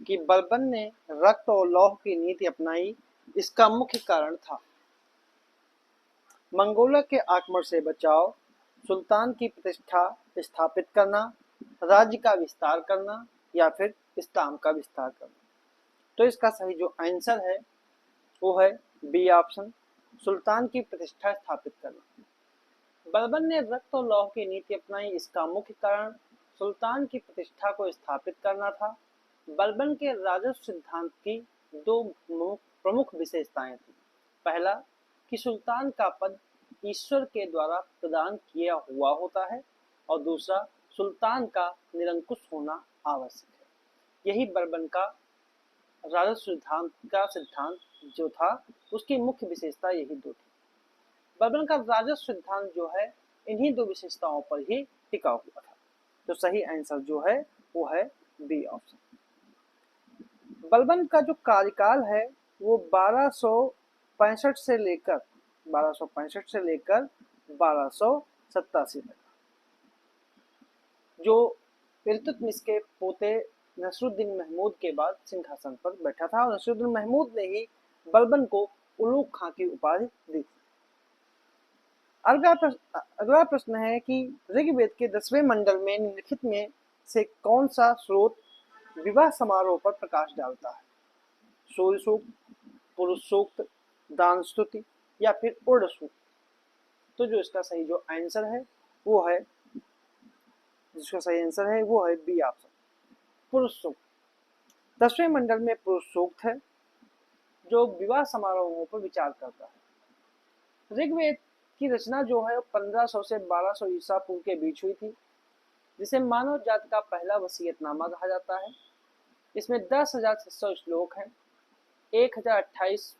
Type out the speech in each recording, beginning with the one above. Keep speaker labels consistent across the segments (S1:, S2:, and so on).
S1: कि बलबन ने रक्त और लौह की नीति अपनाई, इसका मुख्य कारण था मंगोलों के आक्रमण से बचाव, सुल्तान की प्रतिष्ठा स्थापित करना, राज्य का विस्तार करना या फिर इस्लाम का विस्तार करना। तो इसका सही जो आंसर है वो है बी ऑप्शन, सुल्तान की प्रतिष्ठा स्थापित करना। बलबन ने रक्त और लौह की नीति अपनाई, इसका मुख्य कारण सुल्तान की प्रतिष्ठा को स्थापित करना था। बलबन के राजस्व सिद्धांत की दो प्रमुख विशेषताएं थी। पहला कि सुल्तान का पद ईश्वर के द्वारा प्रदान किया हुआ होता है और दूसरा सुल्तान का निरंकुश होना आवश्यक है। यही बलबन का राजस्व सिद्धांत जो था उसकी मुख्य विशेषता यही दो थी। बलबन का राजस्व सिद्धांत जो है इन्हीं दो विशेषताओं पर ही टिका हुआ था। तो सही आंसर जो है वो है बी ऑप्शन। बलबन का जो कार्यकाल है वो 1265 से लेकर 1287 तक, जो इल्तुतमिश के पोते नसरुद्दीन महमूद के बाद सिंहासन पर बैठा था और नसरुद्दीन महमूद ने ही बलबन को उलूग खां की उपाधि दी थी। अगला प्रश्न है कि ऋग्वेद के 10वें मंडल में निम्नलिखित में से कौन सा स्रोत विवाह समारोह पर प्रकाश डालता है? सूर्य सूक्त, पुरुष सूक्त, दान स्तुति या फिर उर्ड सूक्त। तो जो इसका सही जो आंसर है वो है बी ऑप्शन, पुरुष सूक्त। 10वें मंडल में पुरुष सूक्त है जो विवाह समारोहों पर विचार करता है। ऋग्वेद की रचना जो है 1500 से 1200 ईसा पूर्व के बीच हुई थी, जिसे मानव जाति का पहला वसीयतनामा कहा जाता है। इसमें 10,600 श्लोक हैं, 1028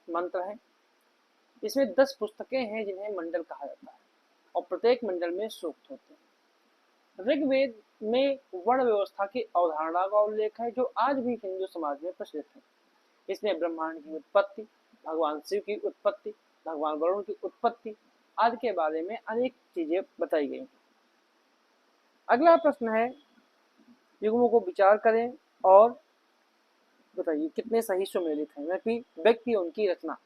S1: मंत्र हैं। इसमें 10 पुस्तकें हैं जिन्हें मंडल कहा जाता है और प्रत्येक मंडल में सूक्त होते हैं। ऋग्वेद में वर्ण व्यवस्था की अवधारणा का उल्लेख है जो आज भी हिंदू समाज में प्रचलित है। इसमें ब्रह्मांड की उत्पत्ति, भगवान शिव की उत्पत्ति, भगवान वरुण की उत्पत्ति आदि के बारे में अनेक चीजें बताई गई। अगला प्रश्न है, युग्मों को विचार करें और बताइए कितने सही सुमेलित हैं। व्यक्ति उनकी रचना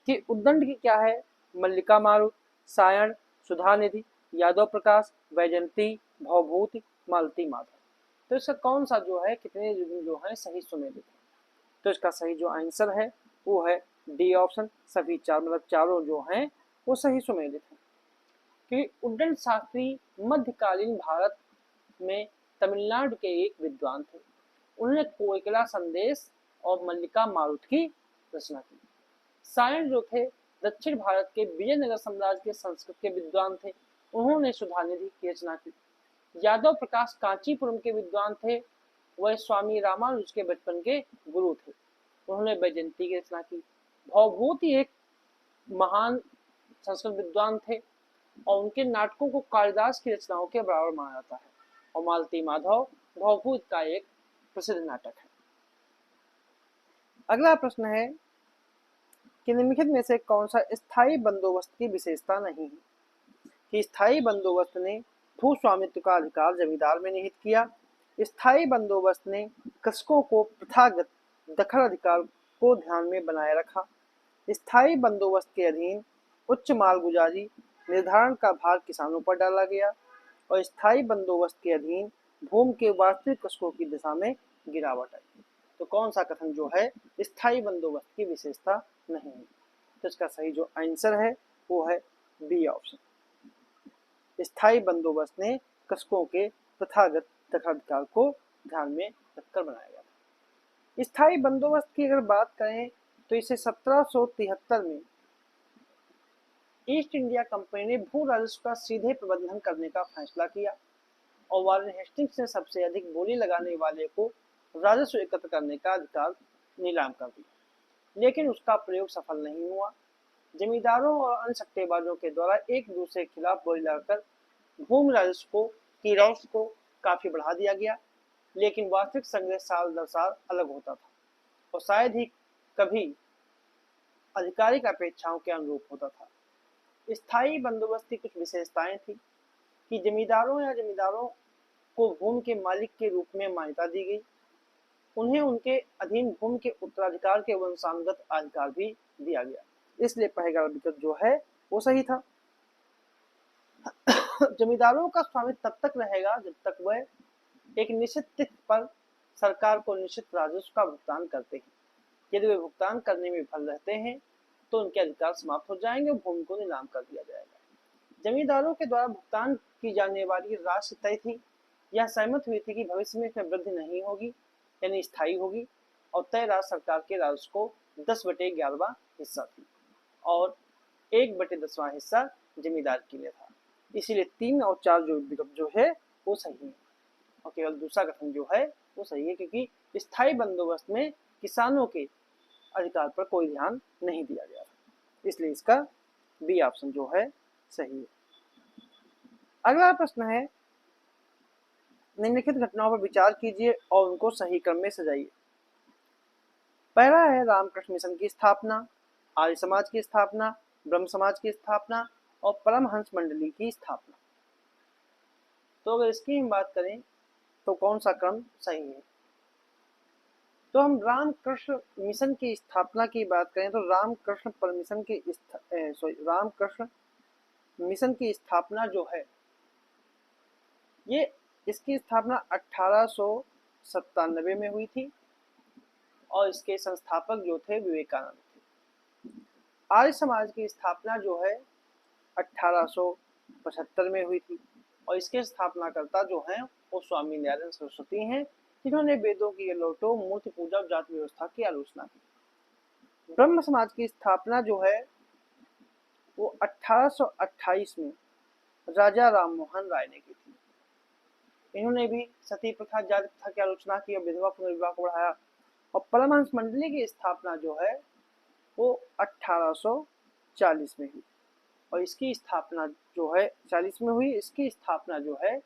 S1: कि उद्दंड की क्या है? मल्लिका मारुत, सायण, सुधानिधि, यादव प्रकाश, वैजयंती, भवभूति, मालती माधव। तो इसका कौन सा जो है कितने जो है सही सुमेलित है? तो इसका सही जो आंसर है वो है डी ऑप्शन, सभी चार, मतलब चारों जो हैं वो सही सुमेलित हैं। कि उद्दंड शास्त्री मध्यकालीन भारत में तमिलनाडु के एक विद्वान थे। उन्होंने कोयकला संदेश और मल्लिका मारुत की रचना की। सायण जो थे दक्षिण भारत के विजयनगर साम्राज्य के संस्कृत के विद्वान थे, उन्होंने सुधानिधि की रचना की। यादव प्रकाश कांचीपुरम के विद्वान थे, वह स्वामी रामानुज के बचपन के गुरु थे, उन्होंने वैजयंती की रचना की। भवभूति एक महान संस्कृत विद्वान थे और उनके नाटकों को कालिदास की रचनाओं के बराबर माना जाता है। और मालती माधव भवभूति का एक प्रसिद्ध नाटक है। अगला प्रश्न है कि निम्नलिखित में से कौन सा स्थायी बंदोबस्त की विशेषता नहीं है? कि स्थायी बंदोबस्त ने भू स्वामित्व का अधिकार जमींदार में निहित किया। स्थायी बंदोबस्त ने कृषकों को प्रथागत दखल अधिकार को ध्यान में बनाए रखा। स्थायी बंदोबस्त के अधीन उच्च मालगुजारी निर्धारण का भार किसानों पर डाला गया और स्थायी बंदोबस्त के अधीन भूमि के वास्तविक कृषकों की दिशा में गिरावट आई। तो कौन सा कथन जो है स्थायी बंदोबस्त की विशेषता नहीं है? तो इसका सही जो आंसर है वो है बी ऑप्शन, स्थायी बंदोबस्त ने कृषकों के प्रथागत दखलाधिकार को ध्यान में रखकर बनाया गया। स्थायी बंदोबस्त की अगर बात करें तो इसे 1773 में ईस्ट इंडिया कंपनी ने भू राजस्व का सीधे प्रबंधन करने का फैसला किया और वारेन हेस्टिंग्स ने सबसे अधिक बोली लगाने वाले को राजस्व एकत्र करने का अधिकार नीलाम कर दिया, लेकिन उसका प्रयोग सफल नहीं हुआ। जमींदारों और अन्य सट्टेबाजों के द्वारा एक दूसरे के खिलाफ बोली लगाकर भूमि राजस्व की राशि को काफी बढ़ा दिया गया, लेकिन वास्तविक संग्रह साल दर साल अलग होता था और शायद ही कभी आधिकारिक अपेक्षाओं के अनुरूप होता था। स्थायी बंदोबस्त की कुछ विशेषताएं थी कि जमींदारों को भूमि के मालिक के रूप में मान्यता दी गई। उन्हें उनके अधीन भूमि के उत्तराधिकार के वंशानुगत अधिकार भी दिया गया। इसलिए पहला विकल्प जो है वो सही था। जमींदारों का स्वामित्व तब तक रहेगा जब तक वह एक निश्चित तिथि पर सरकार को निश्चित राजस्व का भुगतान करते हैं। यदि वे भुगतान करने में विफल रहते हैं तो उनके अधिकार समाप्त हो जाएंगे और भूमि को नीलाम कर दिया जाएगा। जमींदारों के द्वारा भुगतान की जाने वाली राशि तय थी। यह सहमत हुई थी कि भविष्य में इसमें वृद्धि नहीं होगी, यानी स्थायी होगी, और तय राशि सरकार के राजस्व को 10/11 हिस्सा थी और 1/10 हिस्सा जमींदार के लिए था। इसीलिए 3 और 4 जो विकल्प जो है वो सही है और केवल दूसरा कथन जो है वो सही है, क्योंकि स्थायी बंदोबस्त में किसानों के अधिकार पर कोई ध्यान नहीं दिया गया, इसलिए इसका बी ऑप्शन जो है सही है। अगला प्रश्न है, निम्नलिखित घटनाओं पर विचार कीजिए और उनको सही क्रम में सजाइए। पहला है रामकृष्ण मिशन की स्थापना, आर्य समाज की स्थापना, ब्रह्म समाज की स्थापना और परमहंस मंडली की स्थापना। तो अगर इसकी हम बात करें तो कौन सा क्रम सही है? तो हम रामकृष्ण मिशन की स्थापना की बात करें तो रामकृष्ण मिशन की स्थापना जो है ये इसकी स्थापना 1897 में हुई थी और इसके संस्थापक जो थे विवेकानंद थे। आर्य समाज की स्थापना जो है 1875 में हुई थी और इसके स्थापनाकर्ता जो हैं वो स्वामी दयानंद सरस्वती हैं, जिन्होंने वेदों की लौटो मूर्ति पूजा और जाति व्यवस्था की आलोचना की। ब्रह्म समाज की स्थापना जो है वो 1828 में राजा राम मोहन राय ने की थी। इन्होंने भी सती प्रथा, जाति प्रथा की आलोचना की और विधवा पुनर्विवाह को बढ़ाया। और परमहंस मंडली की स्थापना जो है वो 1840 में हुई और इसकी स्थापना जो है 40 में हुई। इसकी स्थापना जो है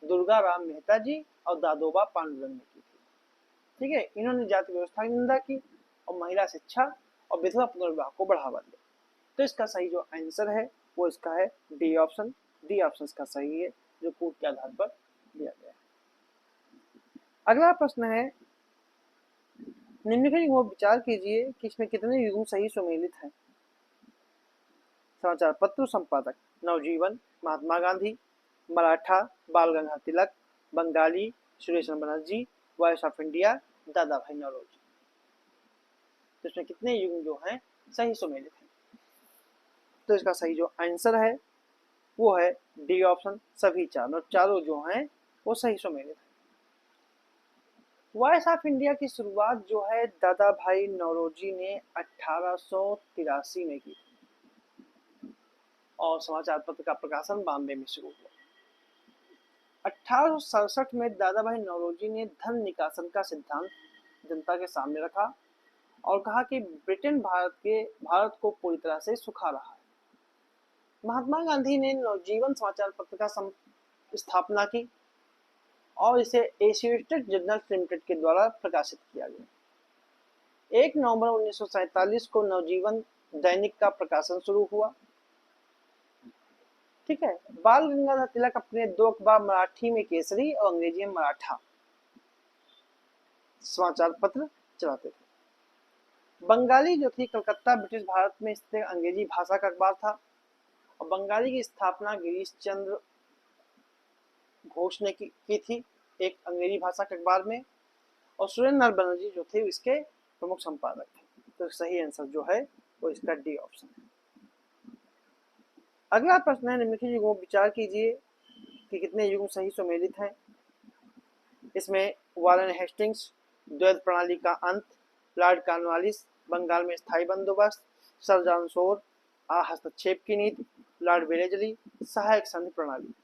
S1: दुर्गा राम मेहता जी और दादोबा पांडुरंग ने की थी। ठीक है, इन्होंने जाति व्यवस्था की निंदा की और महिला शिक्षा और विधवा पुनर्विवाह को बढ़ावा दिया। तो इसका सही जो आंसर है वो इसका है डी ऑप्शन। डी ऑप्शन इसका सही है जो कोड के आधार पर दिया गया है। अगला प्रश्न है, निम्नलिखित को विचार कीजिए कि इसमें कितने युग्म सही सुमेलित हैं। समाचार पत्र संपादक नवजीवन महात्मा Gandhi, Maratha Bal Gangadhar Tilak, Bengali Suresh Banerjee, voice of India Dada Bhai Naoroji. तो इसमें कितने युग्म जो हैं सही सुमेलित हैं? तो इसका सही जो आंसर है वो है डी ऑप्शन, सभी चारों जो हैं वो सही सुमेलित हैं। वॉइस ऑफ इंडिया की शुरुआत जो है दादा भाई नौरोजी ने 1883 में की और समाचार पत्र का प्रकाशन बॉम्बे में शुरू हुआ। 1867 में दादा भाई नौरोजी ने धन निकासन का सिद्धांत जनता के सामने रखा और कहा कि ब्रिटेन भारत को पूरी तरह से सुखा रहा है। महात्मा गांधी ने नवजीवन समाचार पत्र का स्थापना की और इसे एसोसिएटेड जर्नल्स लिमिटेड के द्वारा प्रकाशित किया गया। 1 नवंबर 1947 को नवजीवन दैनिक का प्रकाशन शुरू हुआ। ठीक है, बाल गंगाधर तिलक अपने 2 अखबार मराठी में केसरी और अंग्रेजी में मराठा समाचार पत्र चलाते थे। बंगाली जो थी कलकत्ता ब्रिटिश भारत में स्थित अंग्रेजी भाषा का अखबार था और बंगाली की स्थापना गिरीश चंद्र घोष ने की थी एक अंग्रेजी भाषा के अखबार में और सुरेंद्र बनर्जी जो थे इसके प्रमुख संपादक थे। तो सही आंसर जो है वो इसका डी ऑप्शन है। अगला प्रश्न है, निम्नलिखित युग्मों पर विचार कीजिए कि कितने युग्म सही सुमेलित हैं। इसमें वारेन हेस्टिंग्स, द्वैध प्रणाली का अंत, लॉर्ड कॉर्नवालिस, बंगाल में स्थायी बंदोबस्त, सर जॉन शोर, हस्तक्षेप की नीति, लॉर्ड वेलेजली, सहायक संधि प्रणाली।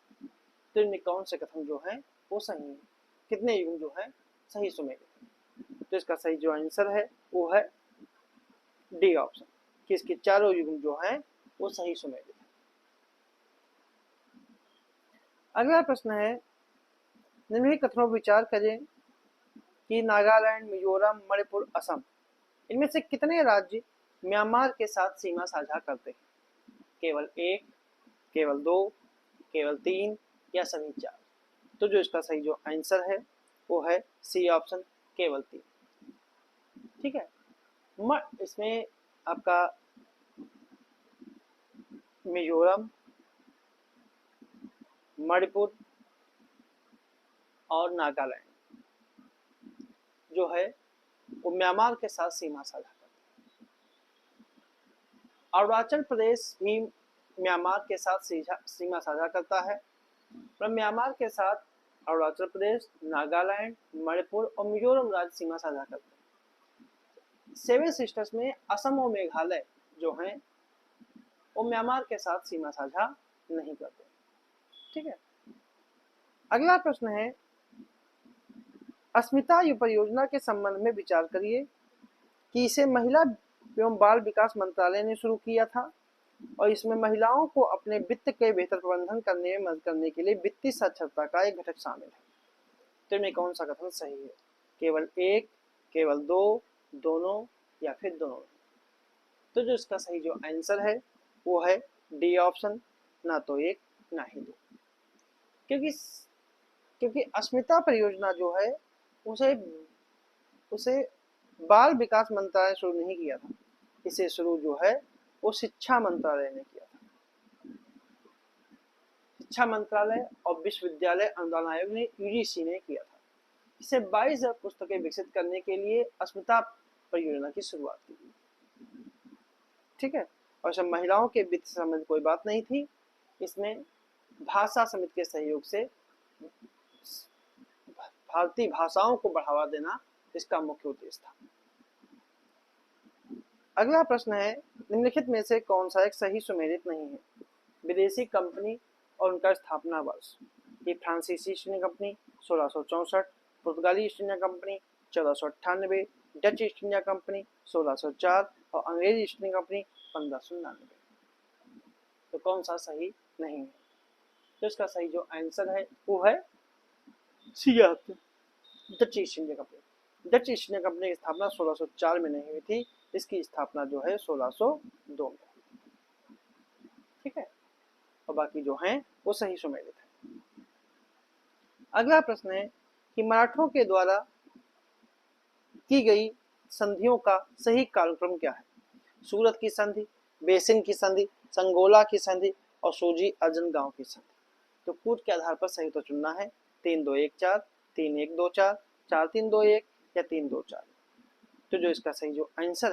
S1: तो इनमें कौन से कथन जो है वो सही है? कितने युग्म जो है सही सुमेलित हैं? तो इसका सही जो आंसर है वो है डी ऑप्शन कि इसके चारों युग्म जो हैं वो सही सुमेलित हैं। अगला प्रश्न है, निम्नलिखित कथनों पर विचार करें कि नागालैंड, मिजोरम, मणिपुर, असम इनमें से कितने राज्य म्यांमार के साथ सीमा साझा करते हैं? केवल 1, केवल 2, केवल 3 या सभी 4? तो जो इसका सही जो आंसर है वो है सी ऑप्शन, केवल 3। ठीक है, इसमें आपका मिजोरम, मणिपुर और नागालैंड जो है वो म्यांमार के साथ सीमा साझा करता है। अरुणाचल प्रदेश भी म्यांमार के साथ सीमा साझा करता है, पर म्यांमार के साथ अरुणाचल प्रदेश, नागालैंड, मणिपुर और मिजोरम राज्य सीमा साझा करते हैं। सेवन सिस्टर्स में असम और मेघालय जो हैं वो म्यांमार के साथ सीमा साझा नहीं करते। ठीक है, अगला प्रश्न है, अस्मिता परियोजना के संबंध में विचार करिए कि इसे महिला एवं बाल विकास मंत्रालय ने शुरू किया था और इसमें महिलाओं को अपने वित्त के बेहतर प्रबंधन करने में मदद करने के लिए वित्तीय साक्षरता का एक घटक शामिल है। तो इनमें कौन सा कथन सही है? केवल एक, केवल दो, दोनों या फिर दोनों? तो जो इसका सही जो आंसर है वो है डी ऑप्शन, ना तो एक ना ही दो। क्योंकि अस्मिता परियोजना जो है उसे बाल विकास मंत्रालय ने शुरू नहीं किया था, इसे शुरू जो है वो शिक्षा मंत्रालय ने किया था। शिक्षा मंत्रालय और विश्वविद्यालय अनुदान आयोग ने यूजीसी ने किया था। इसे 22,000 पुस्तकें विकसित करने के लिए अस्मिता परियोजना की शुरुआत की गई। ठीक है, और सब महिलाओं के वित्त से संबंधित कोई बात नहीं थी। इसमें भाषा समिति के सहयोग से भारतीय भाषाओं को बढ़ावा देना इसका मुख्य उद्देश्य था। अगला प्रश्न है, निम्नलिखित में से कौन सा एक सही सुमेलित नहीं है? विदेशी कंपनी और उनका स्थापना वर्ष। ये फ्रांसीसी ईस्ट इंडिया कंपनी 1664, पुर्तगाली east India company 1498, Dutch East India company 1604 और अंग्रेजी ईस्ट इंडिया कंपनी 1599। तो कौन सा सही नहीं है? तो इसका सही जो आंसर है वो है C, Dutch East India Company. Dutch East India Company की स्थापना 1604 में नहीं हुई थी, इसकी स्थापना जो है 1602 में। ठीक है, और बाकी जो हैं वो सही सुमेलित है। अगला प्रश्न है कि मराठों के द्वारा की गई संधियों का सही कालक्रम क्या है? सूरत की संधि, बेसिन की संधि, संगोला की संधि और सोजी अर्जन गांव की संधि। तो कूट के आधार पर सही तो चुनना है 3-2-1-4, 3-1-2-4, 4-3-2-1 या 3-2-4। तो जो इसका सही जो आंसर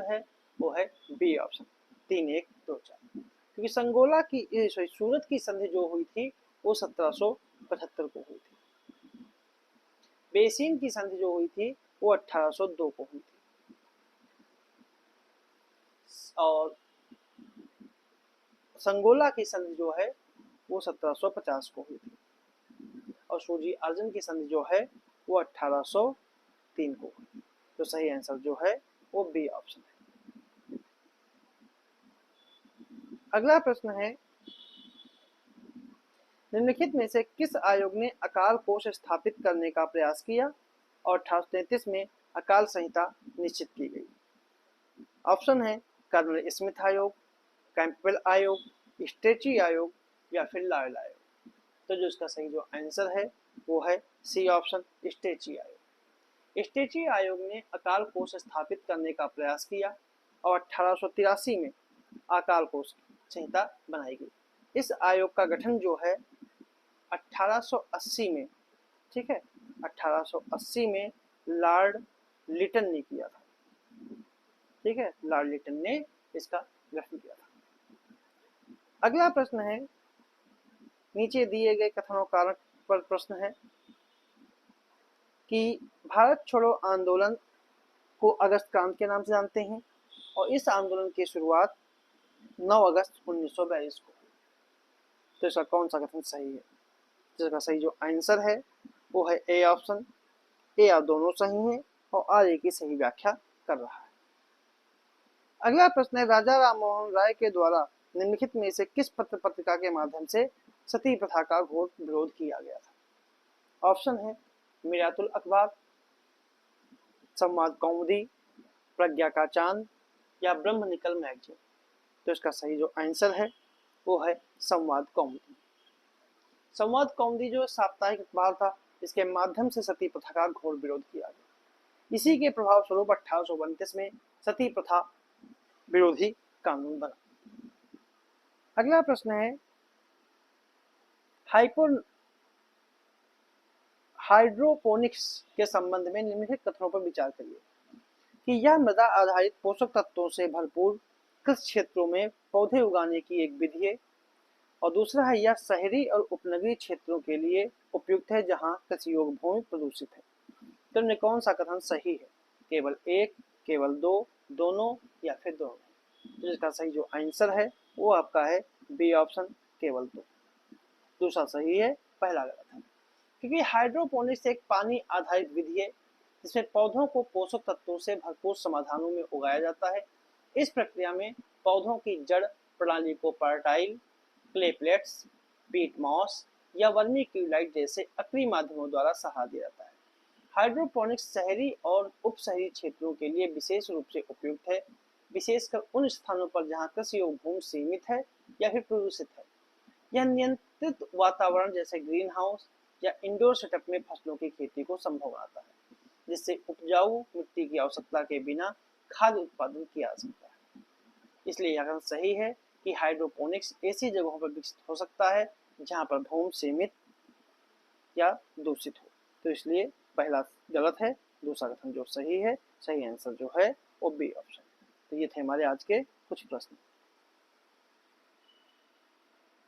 S1: है वो है बी ऑप्शन, 3-1-2-4। क्योंकि संगोला की सूरत की संधि जो हुई थी वो 1775 को हुई थी। बेसिन की संधि जो हुई थी वो 1802 को हुई थी और संगोला की संधि जो है वो 1750 को हुई थी और सोजी अर्जन की संधि जो है वो 1803 को हुई। तो सही आंसर जो है वो बी ऑप्शन है। अगला प्रश्न है, निम्नलिखित में से किस आयोग ने अकाल कोष स्थापित करने का प्रयास किया और 1833 में अकाल संहिता निश्चित की गई? ऑप्शन है कर्नल स्मिथ आयोग, कैंपबेल आयोग, स्ट्रेची आयोग या फिर लॉयल आयोग। तो जो इसका सही जो आंसर है वो है सी ऑप्शन, स्ट्रेची आयोग। स्ट्रेची आयोग ने अकाल कोष स्थापित करने का प्रयास किया और 1883 में अकाल कोष संहिता बनाई गई। इस आयोग का गठन जो है 1880 में, ठीक है, 1880 में लॉर्ड लिटन ने किया था। ठीक है, लॉर्ड लिटन ने इसका गठन किया था। अगला प्रश्न है, नीचे दिए गए कथनों कारण पर प्रश्न है कि भारत छोड़ो आंदोलन को अगस्त क्रांति के नाम से जानते हैं और इस आंदोलन की शुरुआत 9 अगस्त 1942 को। तो इसका कौन सा कथन सही है? जिसका सही जो आंसर है वो है ए ऑप्शन, ए और दोनों सही हैं और आर ए की सही व्याख्या कर रहा है। अगला प्रश्न है, राजा राम मोहन राय के द्वारा निम्नलिखित में से किस पत्र पत्रिका के माध्यम से सती प्रथा का घोर विरोध किया गया था? ऑप्शन है मिरातुल अखबार, संवाद कौमुदी, प्रज्ञा का चांद या ब्रह्म निकल मैगजीन। तो इसका सही जो आंसर है वो है संवाद कौमुदी। संवाद कौमुदी जो साप्ताहिक अखबार था इसके माध्यम से सती प्रथा का घोर विरोध किया गया। इसी के प्रभाव स्वरूप 1829 में सती प्रथा विरोधी कानून बना। अगला प्रश्न है हाइड्रोपोनिक्स के संबंध में निम्नलिखित कथनों पर विचार करिए कि यह मृदा आधारित पोषक तत्वों से भरपूर कृषि क्षेत्रों में पौधे उगाने की एक विधि है, और दूसरा है यह शहरी और उपनगरीय क्षेत्रों के लिए उपयुक्त है जहां कृषि योग्य भूमि प्रदूषित है। तो इनमें कौन सा कथन सही है? केवल एक, केवल दो, दोनों या फिर दोनों? तो इसका सही जो आंसर है वो आपका है बी ऑप्शन, केवल दो। दूसरा सही है, पहला गलत है। क्योंकि हाइड्रोपोनिक्स एक पानी आधारित विधि है जिसमें पौधों को पोषक तत्वों से भरपूर समाधानों में उगाया जाता है। इस प्रक्रिया में पौधों की जड़ प्रणाली को fertile clay plates, peat moss या वर्मी क्यूलाइट जैसे अक्रिय माध्यमों द्वारा सहारा दिया जाता है। हाइड्रोपोनिक्स शहरी और उपशहरी क्षेत्रों के लिए विशेष रूप से उपयुक्त है, विशेषकर उन स्थानों पर जहां कृषि योग्य भूमि सीमित है या फिर प्रदूषित है। यह नियंत्रित वातावरण जैसे ग्रीन हाउस या इंडोर सेटअप में फसलों की खेती को संभव बनाता है, जिससे उपजाऊ मिट्टी की आवश्यकता के बिना खाद्य उत्पादन किया जा सकता है। इसलिए यह सही है कि हाइड्रोपोनिक्स ऐसी जगहों पर विकसित हो सकता है जहां पर भूमि सीमित या दूषित हो। तो इसलिए पहला गलत है, दूसरा कथन जो सही है, सही आंसर जो है वो बी ऑप्शन। तो ये थे हमारे आज के कुछ प्रश्न।